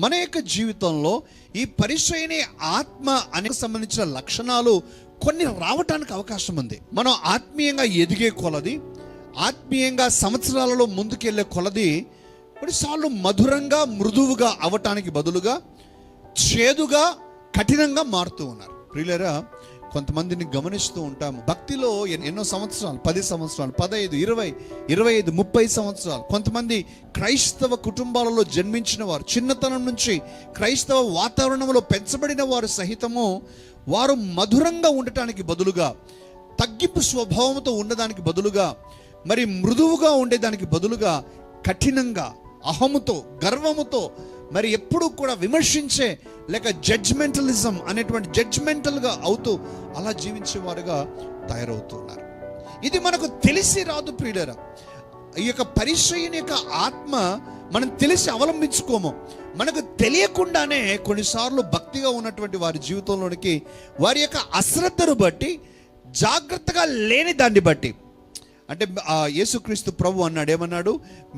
మన యొక్క జీవితంలో ఈ పరిచయని ఆత్మ అనే సంబంధించిన లక్షణాలు కొన్ని రావటానికి అవకాశం ఉంది. మనం ఆత్మీయంగా ఎదిగే కొలది, ఆత్మీయంగా సంవత్సరాలలో ముందుకెళ్లే కొలది కొన్నిసార్లు మధురంగా మృదువుగా అవటానికి బదులుగా చేదుగా కఠినంగా మారుతూ ఉన్నారు. ప్రియులారా, కొంతమందిని గమనిస్తూ ఉంటాము. భక్తిలో ఎన్నో సంవత్సరాలు, 10 సంవత్సరాలు, 15, 20, 25, 30 సంవత్సరాలు. కొంతమంది క్రైస్తవ కుటుంబాలలో జన్మించిన వారు, చిన్నతనం నుంచి క్రైస్తవ వాతావరణంలో పెంచబడిన వారు సహితము వారు మధురంగా ఉండటానికి బదులుగా, తగ్గింపు స్వభావంతో ఉండడానికి బదులుగా, మరి మృదువుగా ఉండేదానికి బదులుగా కఠినంగా, అహముతో, గర్వముతో, మరి ఎప్పుడూ కూడా విమర్శించే లేక జడ్జ్మెంటలిజం అనేటువంటి జడ్జ్మెంటల్గా అవుతూ అలా జీవించేవారుగా తయారవుతున్నారు. ఇది మనకు తెలిసి రాదు ప్రియులారా. ఈ యొక్క పరిచయం యొక్క ఆత్మ మనం తెలిసి అవలంబించుకోము. మనకు తెలియకుండానే కొన్నిసార్లు భక్తిగా ఉన్నటువంటి వారి జీవితంలోనికి వారి యొక్క అశ్రద్ధను బట్టి, జాగ్రత్తగా లేని దాన్ని బట్టి, అంటే యేసుక్రీస్తు ప్రభు అన్నాడు, ఏమన్నాడు?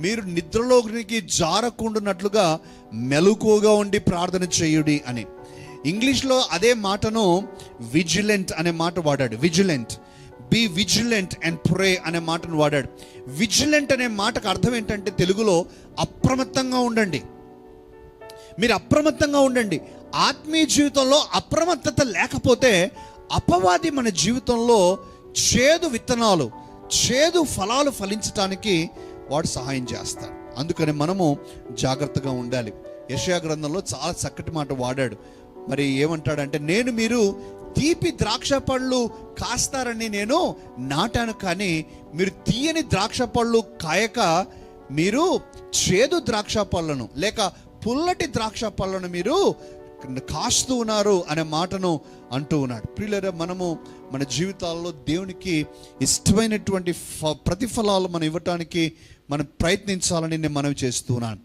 మీరు నిద్రలోకి జారకుండానట్లుగా మెలకువగా ఉండి ప్రార్థన చేయుడి అని. ఇంగ్లీష్లో అదే మాటను విజిలెంట్ అనే మాట వాడాడు. Vigilant, be vigilant and pray అనే మాటను వాడాడు. విజిలెంట్ అనే మాటకు అర్థం ఏంటంటే తెలుగులో అప్రమత్తంగా ఉండండి. మీరు అప్రమత్తంగా ఉండండి. ఆత్మీయ జీవితంలో అప్రమత్తత లేకపోతే అపవాది మన జీవితంలో చేదు విత్తనాలు, చేదు ఫలాలు ఫలించటానికి వాడు సహాయం చేస్తాడు. అందుకని మనము జాగ్రత్తగా ఉండాలి. యెషయా గ్రంథంలో చాలా చక్కటి మాట వాడాడు. మరి ఏమంటాడంటే, మీరు తీపి ద్రాక్ష పళ్ళు కాస్తారని నేను నాటాను, కానీ మీరు తీయని ద్రాక్ష పళ్ళు కాయక మీరు చేదు ద్రాక్ష పళ్ళను లేక పుల్లటి ద్రాక్ష పళ్ళను మీరు కాస్తూ ఉన్నారు అనే మాటను అంటూ ఉన్నాడు. ప్రియులారా, మనము మన జీవితాల్లో దేవునికి ఇష్టమైనటువంటి ప్రతిఫలాలు మనం ఇవ్వటానికి మనం ప్రయత్నించాలని నేను మనవి చేస్తున్నాను.